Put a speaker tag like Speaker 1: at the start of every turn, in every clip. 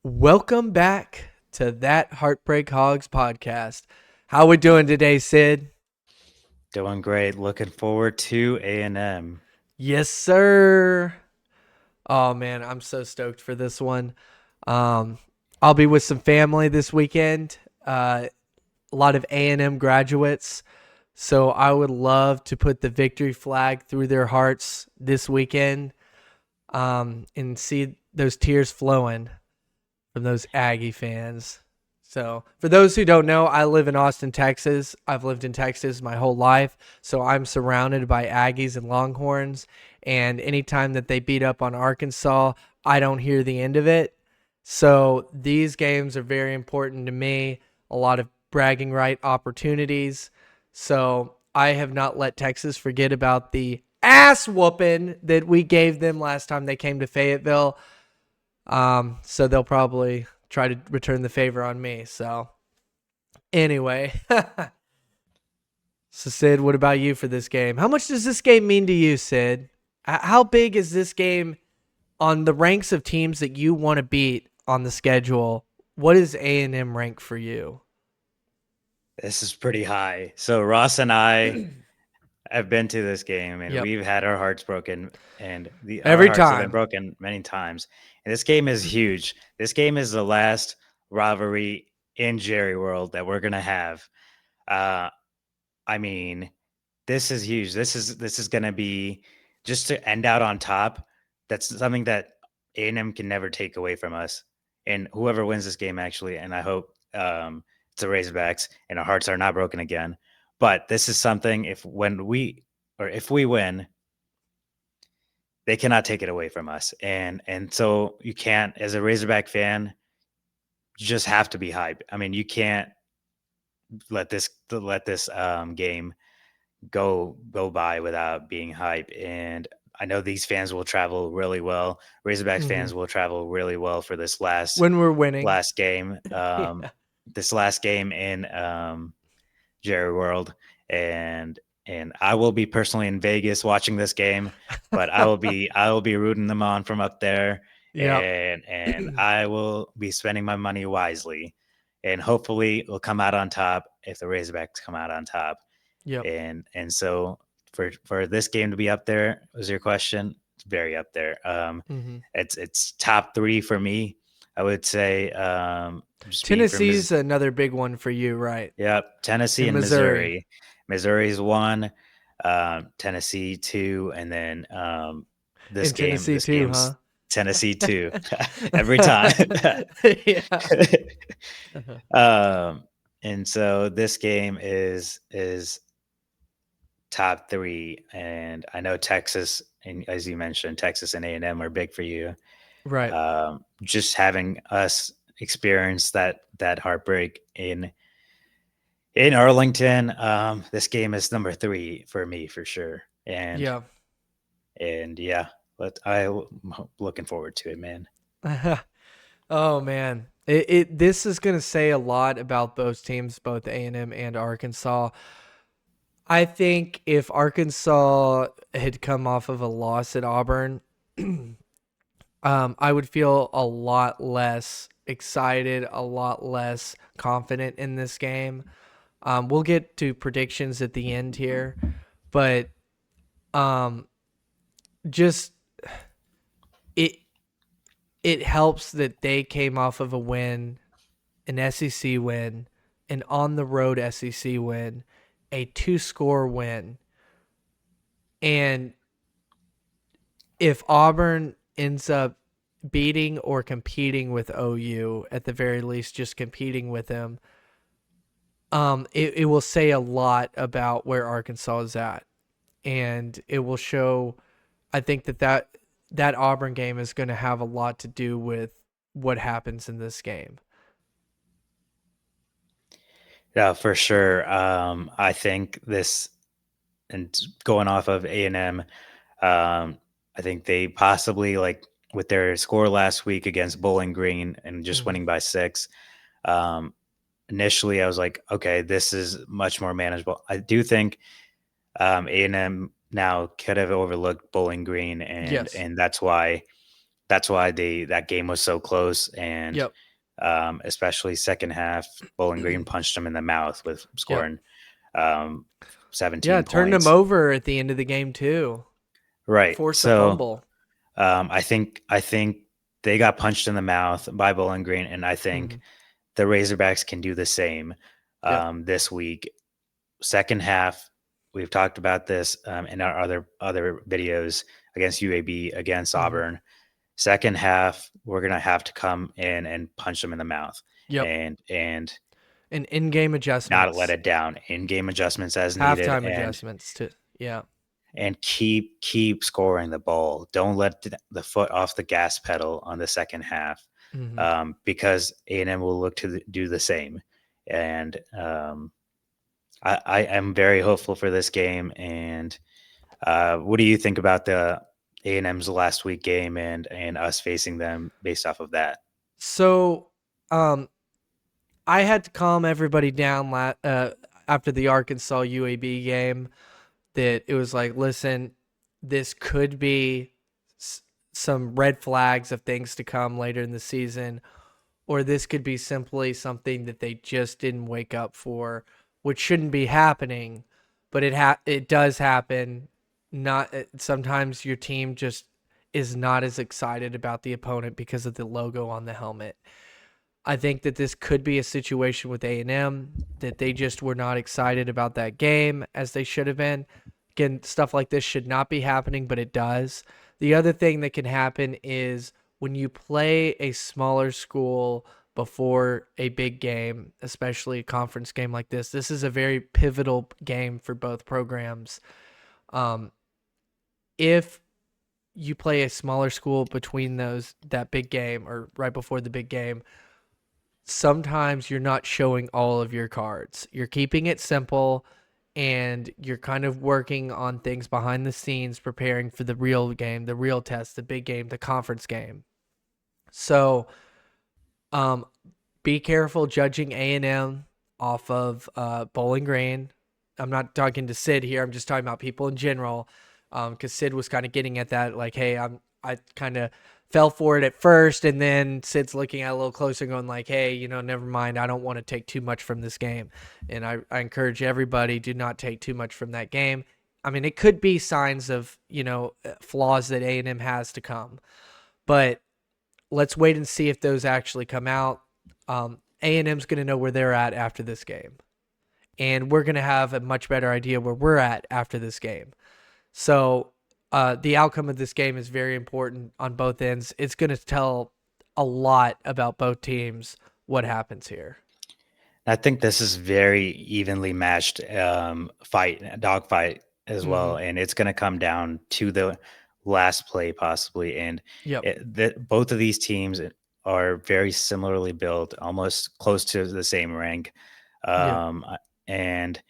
Speaker 1: Welcome back to that Heartbreak Hogs podcast. How we doing today, Sid?
Speaker 2: Doing great. Looking forward to A&M.
Speaker 1: Yes, sir. Oh man, I'm so stoked for this one. Um, I'll be with some family this weekend. A lot of A&M graduates, so I would love to put the victory flag through their hearts this weekend, and see those tears flowing from those Aggie fans. So, for those who don't know, I live in Austin, Texas. I've lived in Texas my whole life, so I'm surrounded by Aggies and Longhorns. And anytime that they beat up on Arkansas, I don't hear the end of it. So, these games are very important to me. A lot of bragging right opportunities. So, I have not let Texas forget about the ass whooping that we gave them last time they came to Fayetteville. So they'll probably try to return the favor on me. So anyway, so Sid, what about you for this game? How much does this game mean to you, Sid? How big is this game on the ranks of teams that you want to beat on the schedule? What is A&M rank for you?
Speaker 2: This is pretty high. So Ross and I have been to this game and
Speaker 1: Yep.
Speaker 2: we've had our hearts broken and our
Speaker 1: Every
Speaker 2: hearts have been
Speaker 1: time.
Speaker 2: broken many times. And this game is huge. This game is the last rivalry in Jerry World that we're gonna have. Uh I mean, this is huge. This is gonna be just to end out on top. That's something that A&M can never take away from us. And whoever wins this game, actually, and I hope it's the Razorbacks, and our hearts are not broken again. But this is something if we win, they cannot take it away from us. And so you can't, as a Razorback fan, you just have to be hype. I mean, you can't let this game go by without being hype. And I know these fans will travel really well. Razorbacks
Speaker 1: Hmm.
Speaker 2: fans will travel really well for this last
Speaker 1: When we're winning.
Speaker 2: last game.
Speaker 1: Yeah.
Speaker 2: This last game in Jerry World, and I will be personally in Vegas watching this game, but I will be rooting them on from up there,
Speaker 1: Yep.
Speaker 2: and I will be spending my money wisely, and hopefully we'll come out on top if the Razorbacks come out on top.
Speaker 1: Yep.
Speaker 2: And so for this game to be up there, was your question? It's very up there.
Speaker 1: Hmm.
Speaker 2: It's top three for me. I would say just being from
Speaker 1: Tennessee's another big one for you, right?
Speaker 2: yep, Tennessee
Speaker 1: In
Speaker 2: and
Speaker 1: Missouri.
Speaker 2: Missouri. Missouri's one, Tennessee two, and then
Speaker 1: In Tennessee
Speaker 2: this
Speaker 1: too,
Speaker 2: game's
Speaker 1: huh?
Speaker 2: Tennessee two every time.
Speaker 1: Yeah.
Speaker 2: um, and so this game is top three, and I know Texas, and as you mentioned, Texas and A&M are big for you.
Speaker 1: Right.
Speaker 2: Just having us experience that heartbreak in Arlington, this game is number three for me for sure,
Speaker 1: Yeah.
Speaker 2: and yeah, but I'm looking forward to it, man.
Speaker 1: Oh man. It this is going to say a lot about both teams, both A&M and Arkansas. I think if Arkansas had come off of a loss at Auburn, I would feel a lot less excited, a lot less confident in this game. We'll get to predictions at the end here, but um, just it it helps that they came off of a win, an SEC win, an on the road SEC win, a 2-score win, and if Auburn ends up beating or competing with OU, at the very least, just competing with them, it will say a lot about where Arkansas is at, and it will show. I think that Auburn game is going to have a lot to do with what happens in this game.
Speaker 2: Yeah, for sure. I think this, and going off of A&M, I think they possibly, like, with their score last week against Bowling Green and just
Speaker 1: Mm-hmm.
Speaker 2: winning by 6. Um, Initially, I was like, okay, this is much more manageable. I do think A&M now could have overlooked Bowling Green, and
Speaker 1: Yes.
Speaker 2: that's why that's why that game was so close, and
Speaker 1: Yep.
Speaker 2: especially second half, Bowling Green punched them in the mouth with
Speaker 1: Yep.
Speaker 2: scoring
Speaker 1: Yeah,
Speaker 2: 17
Speaker 1: turned him
Speaker 2: points.
Speaker 1: over at the end of the game too.
Speaker 2: Right.
Speaker 1: Forced a
Speaker 2: So
Speaker 1: fumble.
Speaker 2: I think they got punched in the mouth by Bowling Green, and I
Speaker 1: Hmm.
Speaker 2: think the Razorbacks can do the same
Speaker 1: Yep.
Speaker 2: this week. Second half, we've talked about this in our other videos against UAB, against
Speaker 1: Hmm.
Speaker 2: Auburn. Second half, we're gonna have to come in and punch them in the mouth,
Speaker 1: Yep.
Speaker 2: and
Speaker 1: And in-game
Speaker 2: not let
Speaker 1: adjustments,
Speaker 2: it down. In game adjustments as needed,
Speaker 1: halftime adjustments to yeah.
Speaker 2: and keep scoring the ball. Don't let the foot off the gas pedal on the second half,
Speaker 1: Hmm.
Speaker 2: because A&M will look to do the same. And I am very hopeful for this game. And what do you think about the A&M's last week game and us facing them based off of that?
Speaker 1: So, um, I had to calm everybody down after the Arkansas UAB game. That it was like, listen, this could be s- some red flags of things to come later in the season, or this could be simply something that they just didn't wake up for, which shouldn't be happening, but it does happen. Not sometimes your team just is not as excited about the opponent because of the logo on the helmet. I think that this could be a situation with A&M that they just were not excited about that game as they should have been. Again, stuff like this should not be happening, but it does. The other thing that can happen is when you play a smaller school before a big game, especially a conference game like this. This is a very pivotal game for both programs. Um, if you play a smaller school between that big game or right before the big game, sometimes you're not showing all of your cards. You're keeping it simple and you're kind of working on things behind the scenes, preparing for the real game, the real test, the big game, the conference game. So, um, be careful judging A&M off of Bowling Green. I'm not talking to Sid here. I'm just talking about people in general. Because Sid was kind of getting at that, like, hey, I kind of fell for it at first, and then Sid's looking at it a little closer, going like, hey, never mind. I don't want to take too much from this game, and I encourage everybody do not take too much from that game. I mean, it could be signs of flaws that A&M has to come, but let's wait and see if those actually come out. A&M's going to know where they're at after this game, and we're going to have a much better idea where we're at after this game. So the outcome of this game is very important on both ends. It's going to tell a lot about both teams what happens here.
Speaker 2: I think this is very evenly matched dog fight as
Speaker 1: Mm-hmm.
Speaker 2: well, and it's going to come down to the last play possibly. And
Speaker 1: Yep.
Speaker 2: both of these teams are very similarly built, almost close to the same rank.
Speaker 1: Yep.
Speaker 2: And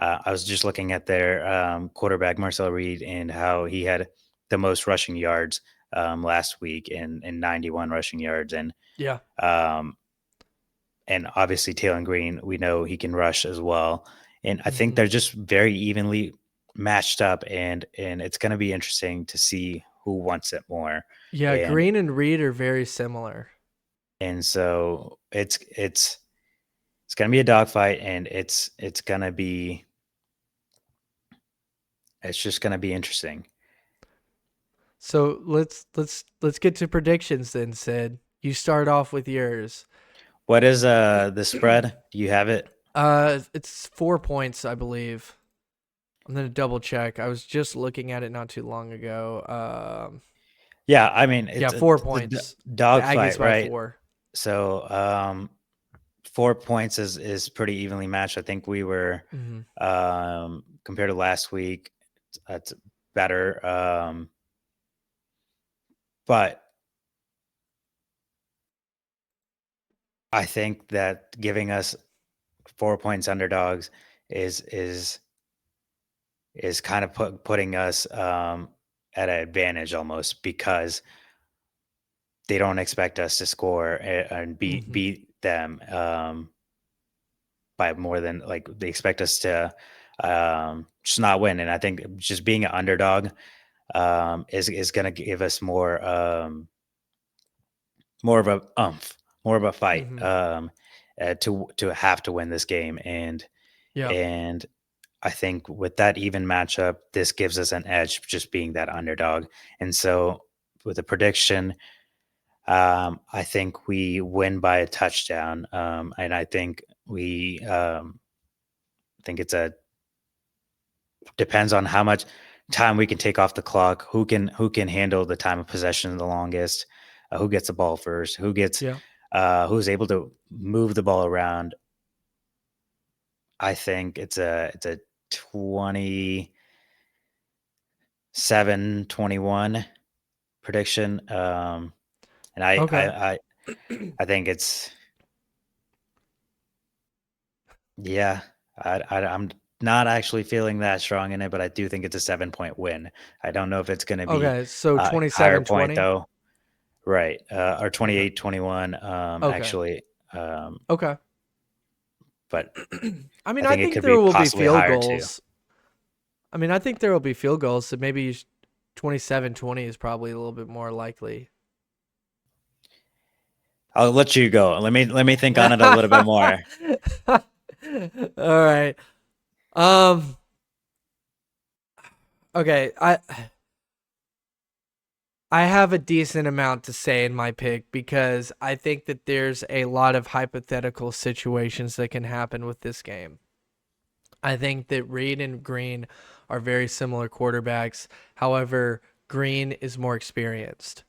Speaker 2: I was just looking at their quarterback Marcel Reed and how he had the most rushing yards last week in 91 rushing yards,
Speaker 1: Yeah.
Speaker 2: um, and obviously Taylor Green, we know he can rush as well. And I think
Speaker 1: Mm-hmm.
Speaker 2: they're just very evenly matched up, and it's going to be interesting to see who wants it more.
Speaker 1: Yeah.
Speaker 2: And
Speaker 1: Green and Reed are very similar.
Speaker 2: so it's going to be a dogfight, and it's going to be it's just going to be interesting.
Speaker 1: So let's get to predictions then, Sid. You start off with yours.
Speaker 2: What is the spread? Do you have it?
Speaker 1: It's 4 points, I believe. I'm gonna double check. I was just looking at it not too long ago.
Speaker 2: Yeah, I mean
Speaker 1: Yeah,
Speaker 2: it's
Speaker 1: 4 points.
Speaker 2: a
Speaker 1: The
Speaker 2: dogfight,
Speaker 1: Aggies by
Speaker 2: right?
Speaker 1: 4.
Speaker 2: So 4 points is pretty evenly matched. I think we were
Speaker 1: Mm-hmm.
Speaker 2: compared to last week, it's better. But I think that giving us 4 points underdogs is is is kind of putting us at an advantage almost, because they don't expect us to score and
Speaker 1: Mm-hmm.
Speaker 2: beat them by more than, like, they expect us to just not win. And I think just being an underdog is going to give us more. more of a more of a fight,
Speaker 1: Hmm.
Speaker 2: to have to win this game,
Speaker 1: Yeah.
Speaker 2: and I think with that even matchup, this gives us an edge just being that underdog. And so with a prediction, I think we win by a touchdown, and I think we think it's a depends on how much time we can take off the clock, who can handle the time of possession the longest, who gets the ball first,
Speaker 1: Yeah.
Speaker 2: who's able to move the ball around. I think it's a 27-21 prediction. And
Speaker 1: Okay.
Speaker 2: I think it's yeah. I'm not actually feeling that strong in it, but I do think it's a 7-point win. I don't know if it's going to be
Speaker 1: Okay. So
Speaker 2: a higher point
Speaker 1: 27-20.
Speaker 2: though. Right. Or
Speaker 1: Okay.
Speaker 2: 28-21.
Speaker 1: Okay.
Speaker 2: Actually, um,
Speaker 1: Okay.
Speaker 2: but
Speaker 1: I mean,
Speaker 2: I
Speaker 1: I
Speaker 2: think it
Speaker 1: think
Speaker 2: could
Speaker 1: there
Speaker 2: be
Speaker 1: will be
Speaker 2: possibly
Speaker 1: field
Speaker 2: higher too.
Speaker 1: goals. I mean, I think there will be field goals, so maybe 27-20 is probably a little bit more likely.
Speaker 2: I'll let you go. Let me think on it a little bit
Speaker 1: All
Speaker 2: more.
Speaker 1: right. Um okay, I have a decent amount to say in my pick because I think that there's a lot of hypothetical situations that can happen with this game. I think that Reed and Green are very similar quarterbacks. However, Green is more experienced.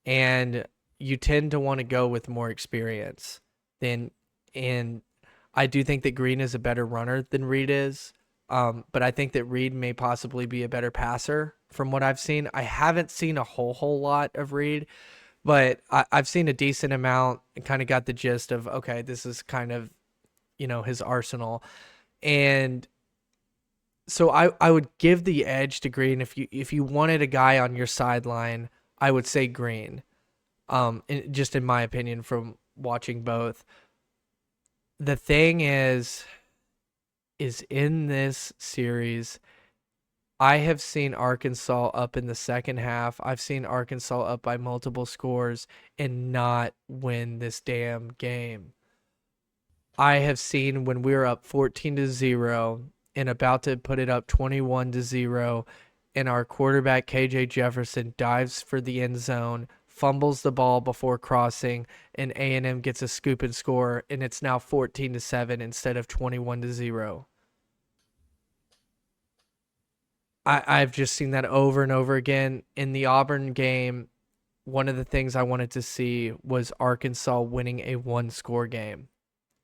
Speaker 1: And you tend to want to go with more experience than and I do think that Green is a better runner than Reed is. But I think that Reed may possibly be a better passer from what I've seen. I haven't seen a whole lot of Reed, but I've seen a decent amount and kind of got the gist of okay, this is kind of his arsenal. And so I would give the edge to Green if you wanted a guy on your sideline, I would say Green. Just in my opinion from watching both. The thing is in this series, I have seen Arkansas up in the second half. I've seen Arkansas up by multiple scores and not win this damn game. I have seen when we were up 14-0 and about to put it up 21-0 and our quarterback KJ Jefferson dives for the end zone, fumbles the ball before crossing, and A&M gets a scoop and score, and it's now 14-7 instead of 21-0. I've just seen that over and over again. In the Auburn game, one of the things I wanted to see was Arkansas winning a one-score game.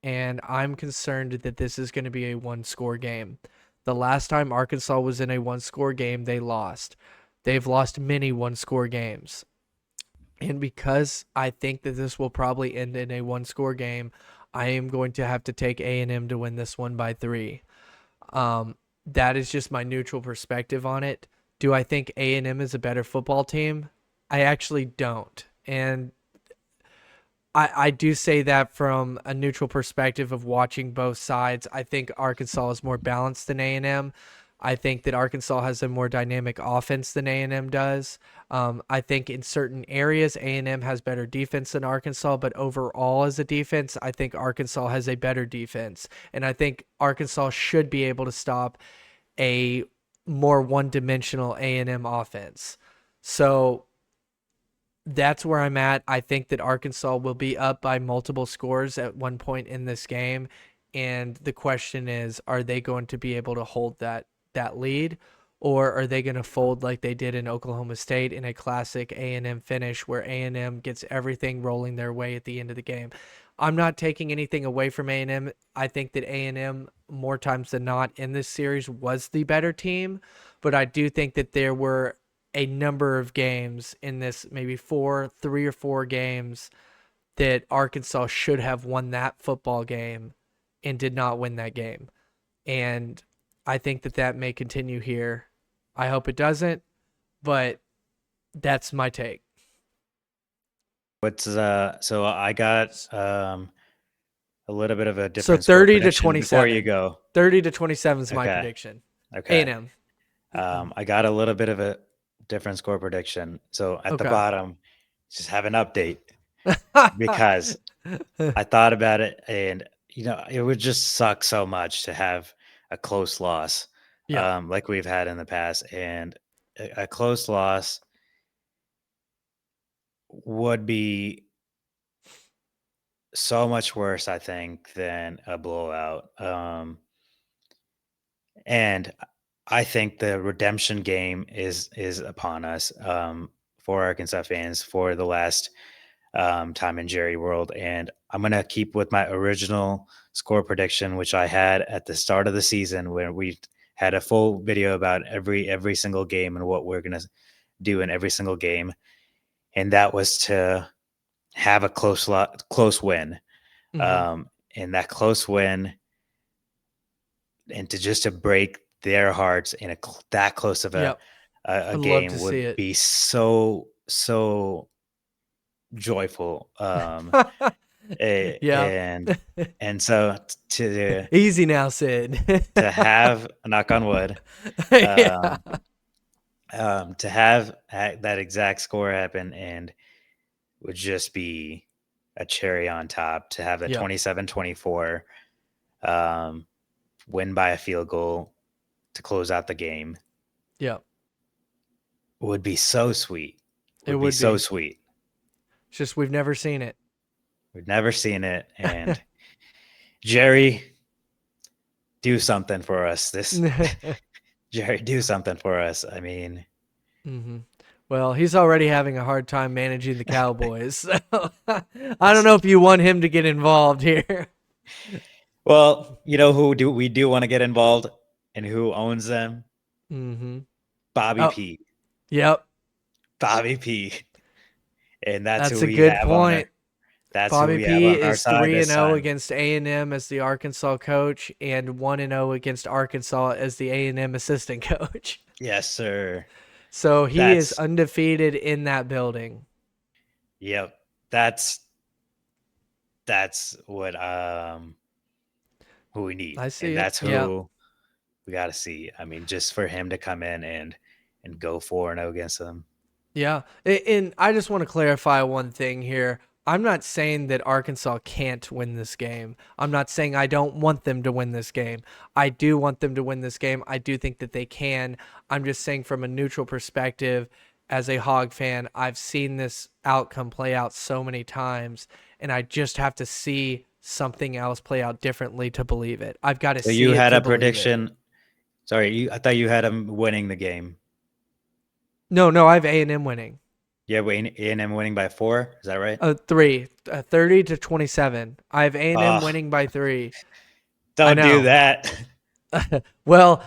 Speaker 1: And I'm concerned that this is going to be a one-score game. The last time Arkansas was in a one-score game, they lost. They've lost many one-score games. And because I think that this will probably end in a one-score game, I am going to have to take A&M to win this one by 3. Um, that is just my neutral perspective on it. Do I think A&M is a better football team? I actually don't. And I do say that from a neutral perspective of watching both sides. I think Arkansas is more balanced than A&M. I think that Arkansas has a more dynamic offense than A&M does. I think in certain areas A&M has better defense than Arkansas, but overall as a defense, I think Arkansas has a better defense. And I think Arkansas should be able to stop a more one-dimensional A&M offense. So that's where I'm at. I think that Arkansas will be up by multiple scores at one point in this game. And the question is, are they going to be able to hold that lead? Or are they going to fold like they did in Oklahoma State in a classic A&M finish where A&M gets everything rolling their way at the end of the game? I'm not taking anything away from A&M. I think that A&M more times than not in this series was the better team, but I do think that there were a number of games in this, maybe 3 or 4 games that Arkansas should have won that football game and did not win that game. And I think that may continue here. I hope it doesn't, but that's my take.
Speaker 2: What's so I got a little bit of a
Speaker 1: So
Speaker 2: different score
Speaker 1: 30 to
Speaker 2: prediction before you
Speaker 1: 27.
Speaker 2: go.
Speaker 1: 30 to 27 is my
Speaker 2: Okay.
Speaker 1: prediction.
Speaker 2: Okay.
Speaker 1: A&M.
Speaker 2: I got a little bit of a different score prediction. So at the
Speaker 1: Okay.
Speaker 2: bottom, just have an update. because I thought about it, and it would just suck so much to have a close loss,
Speaker 1: Yeah.
Speaker 2: like we've had in the past, and a close loss would be so much worse, I think, than a blowout. And I think the redemption game is upon us, for Arkansas fans for the last time in Jerry World. And I'm gonna keep with my original score prediction, which I had at the start of the season, where we had a full video about every single game and what we're gonna do in every single game, and that was to have a close win.
Speaker 1: Hmm.
Speaker 2: And that close win, and to break their hearts in that close of
Speaker 1: Yep.
Speaker 2: a
Speaker 1: I'd love
Speaker 2: game
Speaker 1: to see
Speaker 2: would
Speaker 1: it.
Speaker 2: be so joyful.
Speaker 1: Yeah.
Speaker 2: And so
Speaker 1: Easy now, Sid.
Speaker 2: to have, knock on wood,
Speaker 1: Yeah.
Speaker 2: um, to have that exact score happen, and would just be a cherry on top to have the
Speaker 1: Yep.
Speaker 2: 27-24 um, win by a field goal to close out the game
Speaker 1: Yep.
Speaker 2: would be so sweet.
Speaker 1: It
Speaker 2: Would be
Speaker 1: would
Speaker 2: so
Speaker 1: be.
Speaker 2: sweet.
Speaker 1: It's just we've never seen it.
Speaker 2: We've never seen it. And Jerry, do something for us. This Jerry, do something for us. I mean,
Speaker 1: Hmm. Well, he's already having a hard time managing the Cowboys. So I don't
Speaker 2: yes.
Speaker 1: know if you want him to get involved here.
Speaker 2: Well, you know who do we do want to get involved and who owns them?
Speaker 1: Hmm.
Speaker 2: Bobby
Speaker 1: Oh,
Speaker 2: P.
Speaker 1: yep.
Speaker 2: Bobby P. And that's
Speaker 1: That's
Speaker 2: who
Speaker 1: a
Speaker 2: we
Speaker 1: good
Speaker 2: have on
Speaker 1: point.
Speaker 2: our that's who
Speaker 1: Bobby
Speaker 2: we have
Speaker 1: P
Speaker 2: on our
Speaker 1: is
Speaker 2: side
Speaker 1: 3 and
Speaker 2: this
Speaker 1: 0
Speaker 2: time.
Speaker 1: against A&M as the Arkansas coach and 1 and 0 against Arkansas as the A&M assistant coach.
Speaker 2: Yes, sir.
Speaker 1: So he is
Speaker 2: That's
Speaker 1: undefeated in that building.
Speaker 2: yep. That's what who we need.
Speaker 1: I see
Speaker 2: And
Speaker 1: it.
Speaker 2: that's
Speaker 1: Yeah.
Speaker 2: who we gotta see. I mean, just for him to come in and go 4-0 against them.
Speaker 1: Yeah. And I just want to clarify one thing here. I'm not saying that Arkansas can't win this game. I'm not saying I don't want them to win this game. I do want them to win this game. I do think that they can. I'm just saying from a neutral perspective, as a Hog fan, I've seen this outcome play out so many times, and I just have to see something else play out differently to believe it. I've got to
Speaker 2: So you
Speaker 1: see it
Speaker 2: had
Speaker 1: to
Speaker 2: a
Speaker 1: believe it.
Speaker 2: prediction. Sorry, I thought you had him winning the game.
Speaker 1: No, I have A&M winning.
Speaker 2: Yeah, A&M winning by 4. Is that right?
Speaker 1: 3, 30-27. I have A&M
Speaker 2: Oh,
Speaker 1: winning by 3. I
Speaker 2: don't do
Speaker 1: know.
Speaker 2: that.
Speaker 1: Well,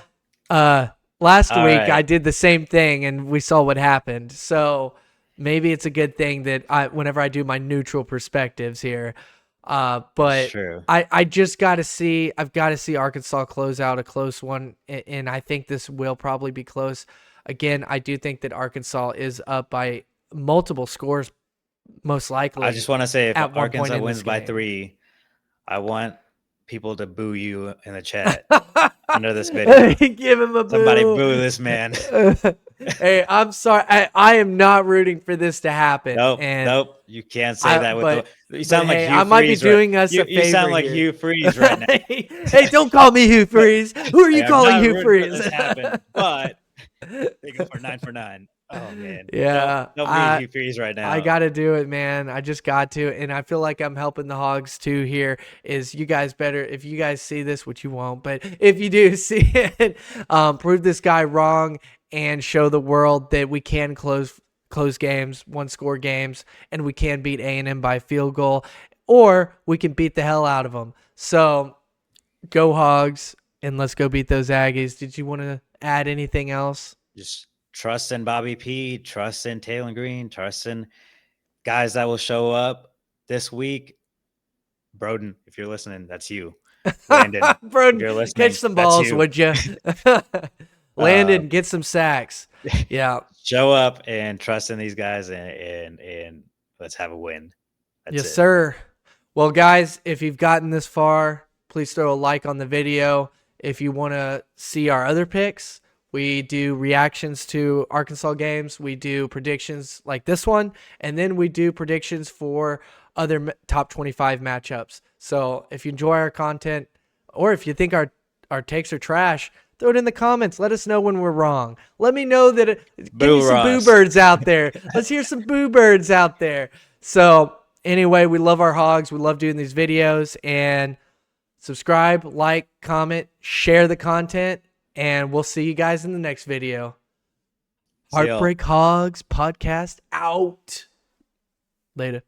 Speaker 1: last
Speaker 2: All
Speaker 1: week I
Speaker 2: right.
Speaker 1: did the same thing and we saw what happened. So maybe it's a good thing that whenever I do my neutral perspectives here,
Speaker 2: That's
Speaker 1: but
Speaker 2: true.
Speaker 1: I just got to see, I've got to see Arkansas close out a close one. And I think this will probably be close. Again, I do think that Arkansas is up by multiple scores, most
Speaker 2: I
Speaker 1: likely
Speaker 2: just want to say if
Speaker 1: at one point
Speaker 2: Arkansas
Speaker 1: in
Speaker 2: wins
Speaker 1: this
Speaker 2: by
Speaker 1: game.
Speaker 2: 3, I want people to boo you in the chat under this video.
Speaker 1: Give him a
Speaker 2: Somebody
Speaker 1: boo.
Speaker 2: boo this man.
Speaker 1: Hey, I'm sorry. I am not rooting for this to happen.
Speaker 2: Nope,
Speaker 1: And
Speaker 2: nope. You can't say that with the. You
Speaker 1: but
Speaker 2: sound like
Speaker 1: hey,
Speaker 2: Hugh
Speaker 1: I might be
Speaker 2: Freeze, right?
Speaker 1: doing us a
Speaker 2: You
Speaker 1: favor
Speaker 2: sound like
Speaker 1: here.
Speaker 2: Hugh Freeze right now.
Speaker 1: Hey, don't call me Hugh Freeze. Who are
Speaker 2: Hey,
Speaker 1: you
Speaker 2: I'm
Speaker 1: calling
Speaker 2: not
Speaker 1: Hugh
Speaker 2: rooting for
Speaker 1: Freeze?
Speaker 2: this to happen, but they go for 9 for 9. Oh man,
Speaker 1: Yeah,
Speaker 2: don't be Hugh Freeze right
Speaker 1: I
Speaker 2: now.
Speaker 1: got to do it, man. I just got to. And I feel like I'm helping the Hogs too here. Is you guys better, if you guys see this, which you won't, but if you do see it, prove this guy wrong and show the world that we can close games, one score games, and we can beat A&M by field goal, or we can beat the hell out of them. So go Hogs and let's go beat those Aggies. Did you want to add anything else?
Speaker 2: Just trust in Bobby P. Trust in Taylor Green. Trust in guys that will show up this week. Broden, if you're listening, that's you. Landon, if
Speaker 1: Broden,
Speaker 2: you're
Speaker 1: catch
Speaker 2: listening,
Speaker 1: some
Speaker 2: that's
Speaker 1: balls,
Speaker 2: you.
Speaker 1: would you?
Speaker 2: Uh,
Speaker 1: Landon, get some sacks. Yeah.
Speaker 2: show up and trust in these guys, and let's have a win. That's
Speaker 1: Yes,
Speaker 2: it.
Speaker 1: sir. Well, guys, if you've gotten this far, please throw a like on the video. If you want to see our other picks, We do reactions to Arkansas games. We do predictions like this one. And then we do predictions for other top 25 matchups. So if you enjoy our content or if you think our takes are trash, throw it in the comments. Let us know when we're wrong. Let me know that give me
Speaker 2: Boo
Speaker 1: some boo
Speaker 2: Ross.
Speaker 1: birds out there. Let's hear some boo birds out there. So anyway, we love our hogs. We love doing these videos. And subscribe, like, comment, share the content, and we'll see you guys in the next video.
Speaker 2: See y'all.
Speaker 1: Heartbreak Hogs podcast out. Later.